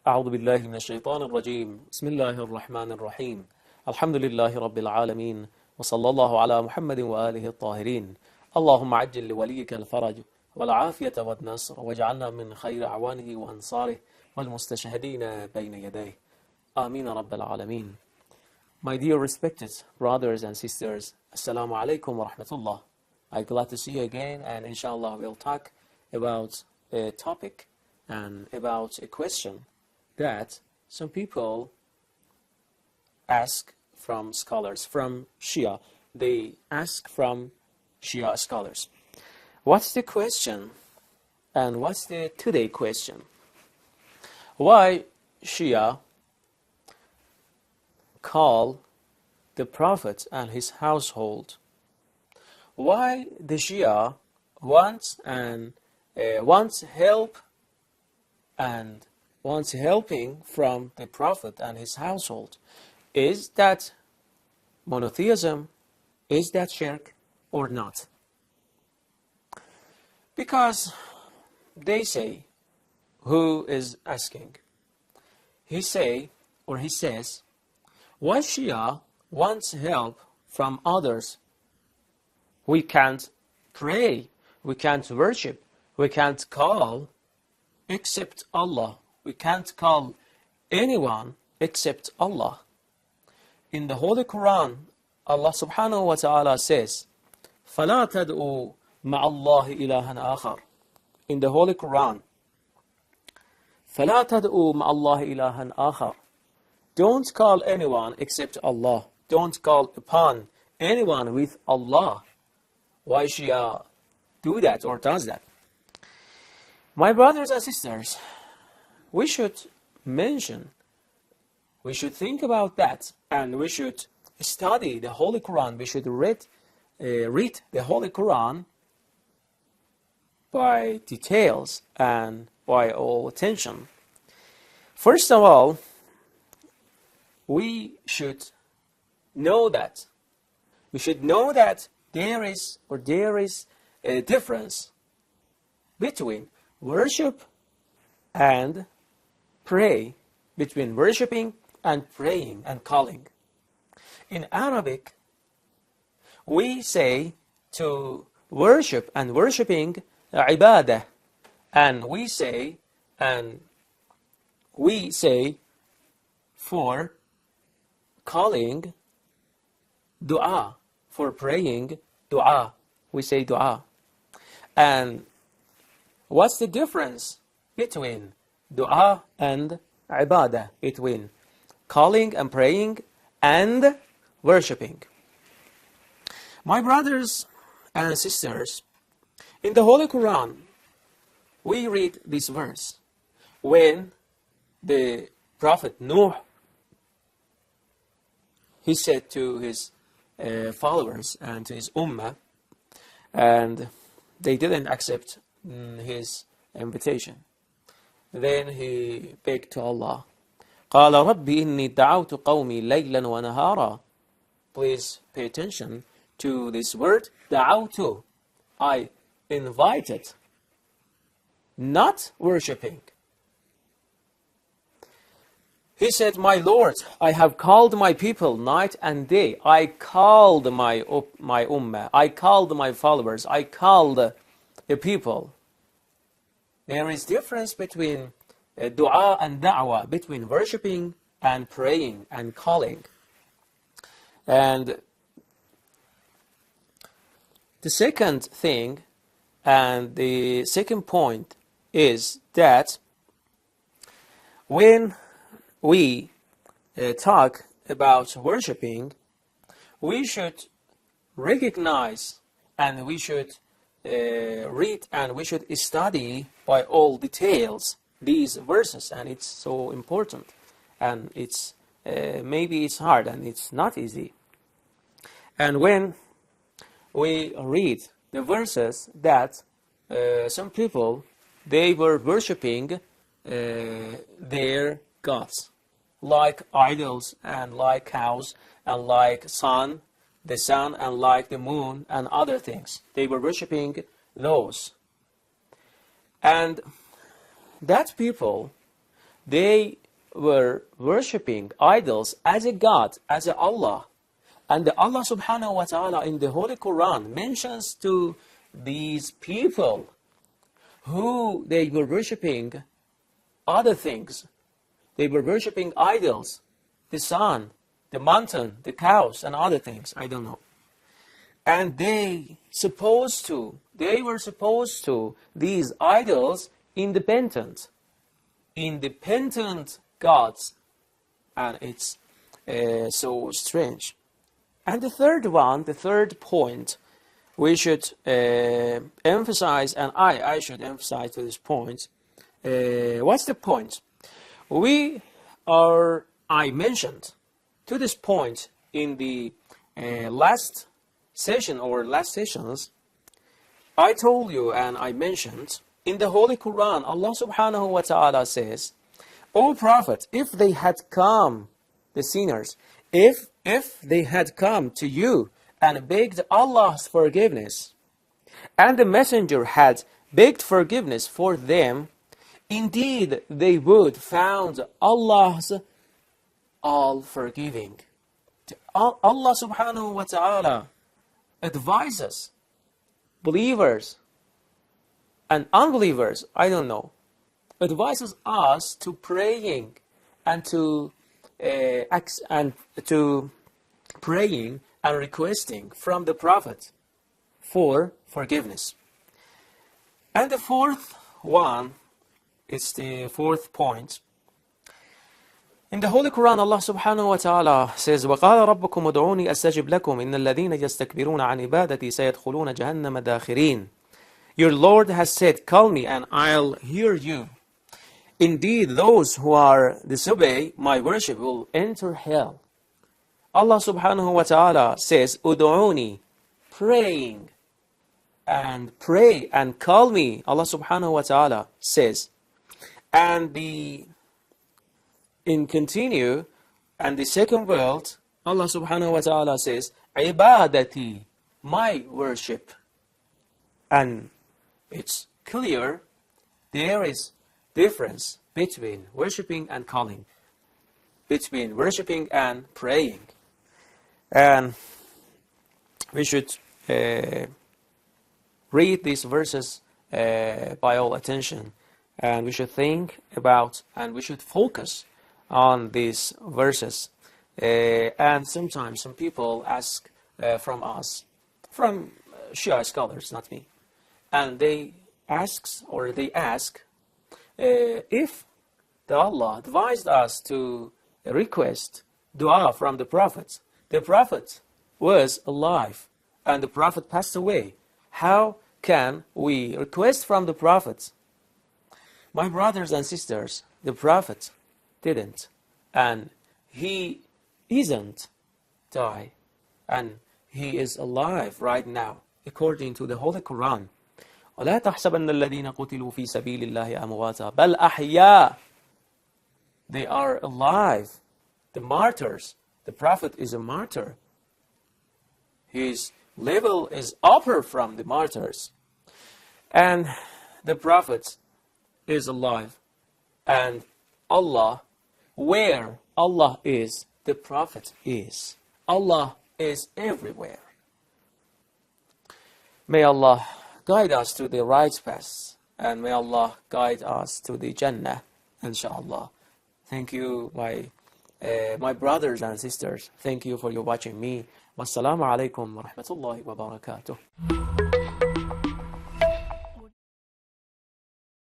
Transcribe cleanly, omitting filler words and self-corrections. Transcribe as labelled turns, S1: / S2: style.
S1: أعوذ بالله من الشيطان الرجيم بسم الله الرحمن الرحيم الحمد لله رب العالمين وصلى الله على محمد وآله الطاهرين اللهم عجل لوليك الفرج والعافية والنصر واجعلنا من خير أعوانه وأنصاره والمستشهدين بين يديه آمين رب العالمين. My dear respected brothers and sisters, Assalamu alaikum wa rahmatullah. I'm glad to see you again, and inshallah we'll talk about a topic and about a question that some people ask from scholars, from Shia. They ask from Shia scholars. What's the question? And what's the today question? Why Shia call the Prophet and his household? Why the Shia wants help and wants helping from the Prophet and his household? Is that monotheism? Is that shirk or not? Because they say, who is asking? He says, why Shia wants help from others? We can't pray, we can't worship, we can't call except Allah. We can't call anyone except Allah. In the Holy Quran, Allah subhanahu wa ta'ala says, فَلَا تَدْعُوا مَعَ اللَّهِ إِلَهًا آخَرَ. In the Holy Quran, فَلَا تَدْعُوا مَعَ اللَّهِ إِلَهًا آخَرَ. Don't call anyone except Allah. Don't call upon anyone with Allah. Why Shia do that or does that? My brothers and sisters, we should think about that, and we should study the Holy Quran. We should read the Holy Quran by details and by all attention. First of all, we should know that there is a difference between worship and pray, between worshiping and praying and calling. In Arabic, we say to worship and worshiping ibadah, and we say for calling dua, for praying dua. We say dua. And what's the difference between dua and ibadah, between calling and praying and worshipping? My brothers and sisters, in the Holy Quran, we read this verse when the Prophet Nuh, he said to his followers and to his ummah, and they didn't accept his invitation. Then he begged to Allah. قَالَ رَبِّ إِنِّي دَعَوْتُ قَوْمِي لَيْلًا وَنَهَارًا. Please pay attention to this word, دَعَوْتُ. I invited, not worshipping. He said, my Lord, I have called my people night and day. I called my ummah. I called my followers. I called the people. There is difference between dua and da'wah, between worshipping and praying and calling. And the second thing, and the second point, is that when we talk about worshipping, we should recognize and we should read and we should study by all details these verses, and it's so important, and it's maybe it's hard and it's not easy. And when we read the verses that some people, they were worshipping their gods, like idols and like cows and like the sun and like the moon and other things. They were worshipping those. And that people, they were worshipping idols as a God, as a Allah. And Allah subhanahu wa ta'ala in the Holy Quran mentions to these people who they were worshipping other things. They were worshipping idols, the sun, the mountain, the cows, and other things, I don't know. And they were supposed to, these idols, independent gods. And it's so strange. And the third point, we should emphasize, and I should emphasize to this point. What's the point? I mentioned to this point in the last session or last sessions. I told you and I mentioned in the Holy Quran, Allah subhanahu wa ta'ala says, O Prophet, if they had come, the sinners, if they had come to you and begged Allah's forgiveness, and the messenger had begged forgiveness for them, indeed they would found Allah's all forgiving. Allah subhanahu wa ta'ala advises believers and unbelievers, I don't know, advises us to praying and to praying and requesting from the Prophet for forgiveness. And the fourth one, it's the fourth point. In the Holy Quran, Allah subhanahu wa ta'ala says, وَقَالَ رَبُّكُمُ ادْعُونِي أَسْتَجِبْ لَكُمْ إِنَّ الَّذِينَ يَسْتَكْبِرُونَ عَنْ عِبَادَتِي سَيَدْخُلُونَ جَهَنَّمَ دَاخِرِينَ. Your Lord has said, call me and I'll hear you. Indeed, those who are disobey my worship will enter hell. Allah subhanahu wa ta'ala says, Udu'uni, praying, and pray and call me. Allah subhanahu wa ta'ala says, and in continue, and the second word, Allah subhanahu wa ta'ala says, Ibadati, my worship. And it's clear there is difference between worshipping and calling, between worshipping and praying. And we should read these verses by all attention, and we should think about and we should focus on these verses. And sometimes some people ask from us, from Shia scholars, not me, and they ask if the Allah advised us to request dua from the Prophet was alive and the Prophet passed away, how can we request from the Prophet? My brothers and sisters, the Prophet didn't, and he isn't die, and he is alive right now according to the Holy Quran. ولا تحسبن الذين قتلوا في سبيل الله أمواتا بل أحياء. They are alive. The martyrs, the Prophet is a martyr. His level is upper from the martyrs. And the Prophet is alive. And Allah, where Allah is, the Prophet is. Allah is everywhere. May Allah guide us to the right path, and may Allah guide us to the Jannah, inshallah. Thank you, my brothers and sisters. Thank you for your watching me. Wassalamu alaikum wa rahmatullahi wa barakatuh.